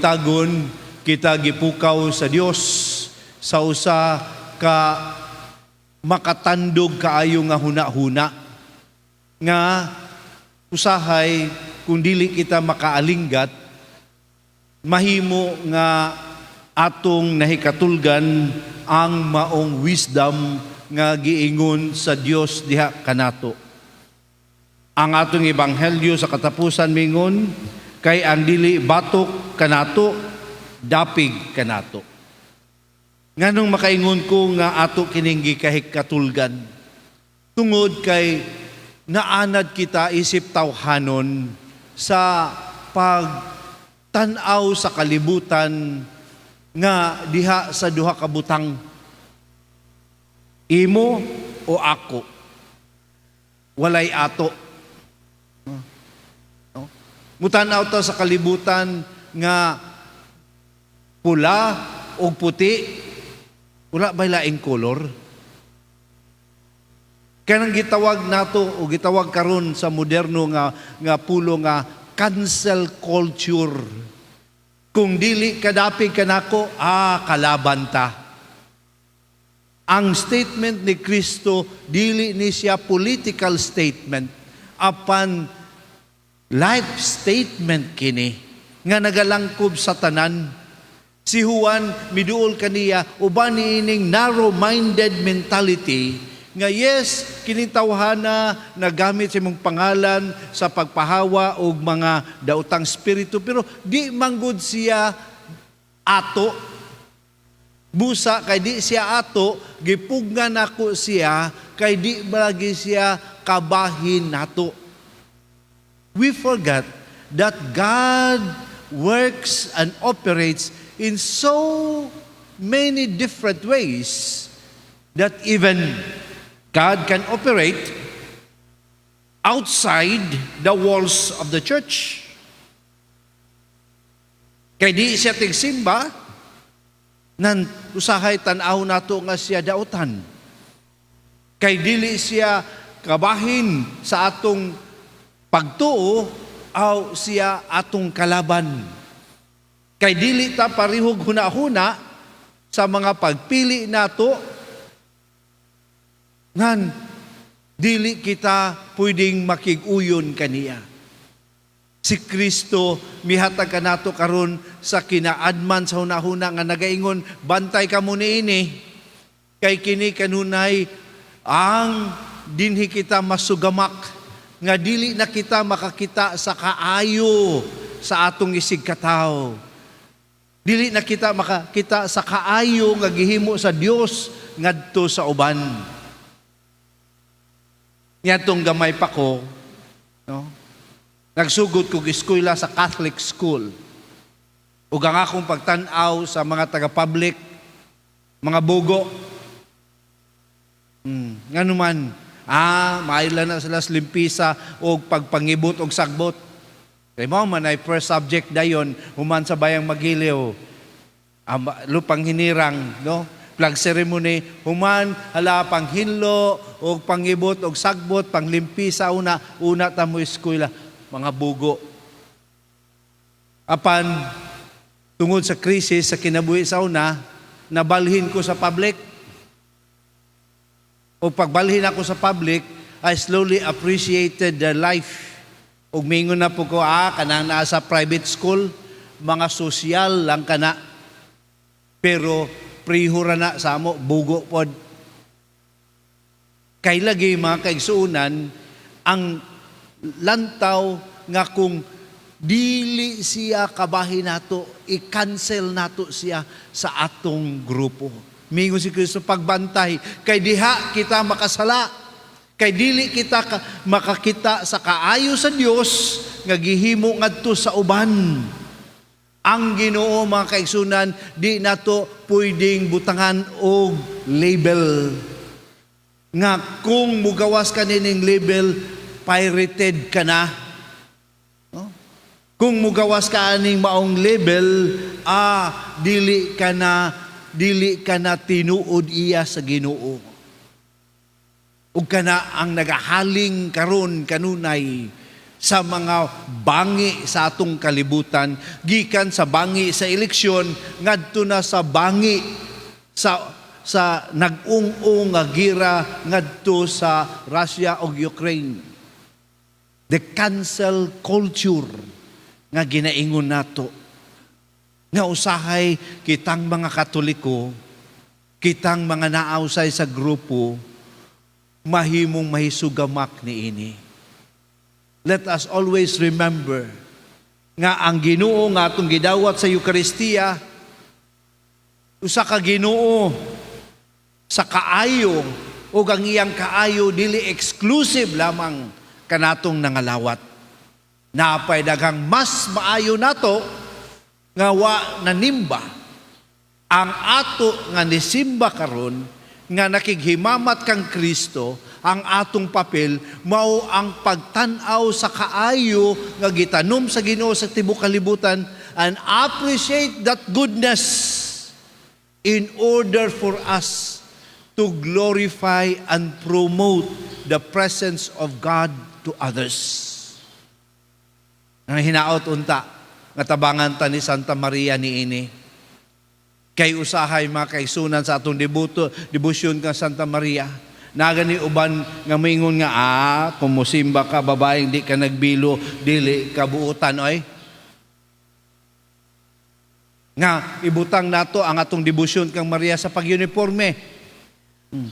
tagon kita gipukaw sa Dios sa usa ka makatandog kaayo nga hunahuna nga usahay kung dili kita makaalinggat mahimo nga atong nahikatulgan ang maong wisdom nga giingon sa Dios diha kanato. Ang atong ebanghelyo sa katapusan mingon kay ang dili batok kanato dapig kanato. Nganong makaingon ko nga ato kining gikahikatulgan tungod kay naanad kita isip tawhanon sa pagtanaw sa kalibutan nga diha sa duha ka butang, imo o ako, walay ato. Mutanaw ta sa kalibutan nga pula o puti, wala ba laing kolor? Kanang gitawag nato o gitawag karon sa moderno nga pulo nga cancel culture. Kung dili kadapig kanako, kalaban ta. Ang statement ni Kristo dili ni siya political statement, apan life statement kini nga nagalangkob sa tanan. Si Juan miduol kaniya uban niining narrow-minded mentality nga yes, kining tawhana nagamit sa imong pangalan sa pagpahawa og mga daotang espiritu, pero di manggod siya ato. Busa kay di siya ato, gipugnan ako siya kay di balagi siya kabahin nato. We forgot that God works and operates in so many different ways that even God can operate outside the walls of the church. Kay di siya tigsimba, nan usahay tanaw nato nga siya dautan. Kay dili siya kabahin sa atong pagtuo aw siya atong kalaban. Kay dili ta parihog hunahuna sa mga pagpili nato ngan dili kita pwedeng makig-uyon kaniya. Si Kristo mihatag kanato karon sa kinaadman sa hunahuna nga nagaingon, bantay ka mo niini kay kini kanunay ang dinhi kita masugamak nga dili na kita makakita sa kaayo sa atong isig kataw. Dili na kita makakita sa kaayo nga gihimo sa Dios ngadto sa uban. Niyatong gamay pa ko, no? Nagsugod kog eskwela sa Catholic school. Ug ang akong pagtan-aw sa mga taga-public, mga bugo. Ngano man, maila na sila limpisa o pagpangibot o sagbot. Kaya mo man ay first subject dayon, human sa bayang Magiliw. Lupang hinirang, no? Flag ceremony, human, hala, panghinlo, o pangibot, o sagbot, panglimpisa, una tamo eskwela, mga bugo. Apan, tungod sa krisis, sa kinabuhi sa una, nabalhin ko sa public. O pagbalhin ako sa public, I slowly appreciated their life. O mingon na po ko, kanang nasa private school, mga sosyal lang kana. Pero, prihura na sa amo, bugo pod. Kay lagi mga kaigsuunan, ang lantaw nga kung dili siya kabahin nato, i-cancel nato siya sa atong grupo. Mingon si Kristo pagbantay, kay diha kita makasala, kay dili kita makakita sa kaayo sa Dios nga gihimo ngadto sa uban. Ang Ginoo mga kaigsunan, di nato pwedeng butangan og label. Nga kung mugawas ka nining label, pirated ka na. No? Kung mugawas ka aning maong label, dili ka na tinuod iya sa Ginoo. Ug kana ang nagahaling karon kanunay sa mga bangi sa atong kalibutan, gikan sa bangi sa eleksyon ngadto na sa bangi sa nag-ung-ung nga gira ngadto sa Russia ug Ukraine. The cancel culture nga ginaingon nato, nga usahay kitang mga Katoliko, kitang mga naawsay sa grupo, mahimong mahisugamak niini. Let us always remember nga ang Ginoo nga atong gidawat sa Eucharistia, usa ka Ginoo sa kaayo, o ang iyang kaayo dili exclusive lamang kanatong nangalawat. Napay daghang mas maayo nato nga wa nanimba ang ato nga nisimba karon nga nakighimamat kang Kristo. Ang atong papel mao ang pagtan-aw sa kaayo nga gitanom sa Ginoo sa tibuok kalibutan and appreciate that goodness in order for us to glorify and promote the presence of God to others. Ang hinaot unta nga tabangan ta ni Santa Maria niini. Kay usahay mga kaigsunan sa atong debosyon ka Santa Maria. Nagani uban nga maingon nga, kung musimba ka, babaeng di ka nagbilo, dili kabuutan, oy. Nga, ibutang nato ang atong debosyon kang Maria sa pag-uniforme.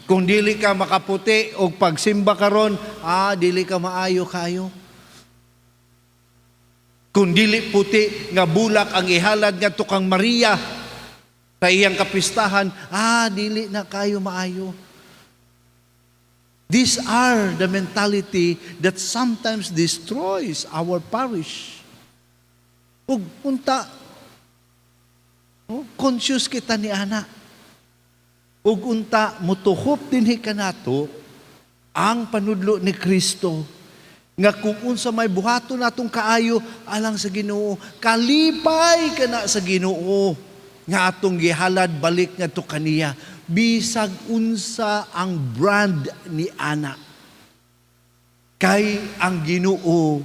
Kung dili ka makaputi o pagsimba karon, dili ka maayo kayo. Kung dili puti nga bulak ang ihalad nga tukang Maria sa iyang kapistahan, dili na kayo maayo. These are the mentality that sometimes destroys our parish. Ug unta, conscious kita ni ana. Ug unta, mutuhop dinhi kanato ang panudlo ni Kristo. Nga kung unsa may buhato natong kaayo alang sa Ginoo, kalipay ka na sa Ginoo nga atong gihalad balik ngadto kaniya. Bisag unsa ang brand ni ana. Kay ang Ginoo,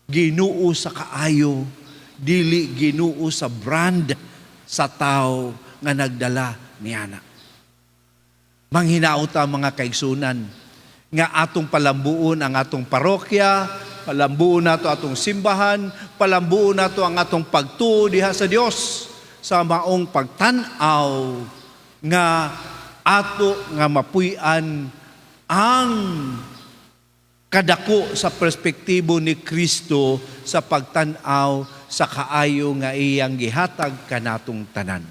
Ginoo sa kaayo, dili Ginoo sa brand sa tao nga nagdala ni ana. Manghinaot ta mga kaigsunan nga atong palambuon ang atong parokya, palambuon nato atong simbahan, palambuon nato ang atong pagtuo diha sa Dios sa maong pagtan-aw nga ato nga mapuy-an ang kadako sa perspektibo ni Kristo sa pagtan-aw sa kaayo nga iyang gihatag kanatong tanan.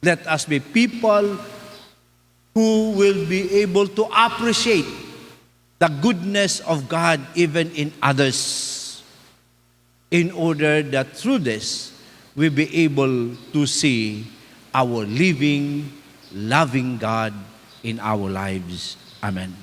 Let us be people who will be able to appreciate the goodness of God even in others, in order that through this we be able to see our living, loving God in our lives. Amen.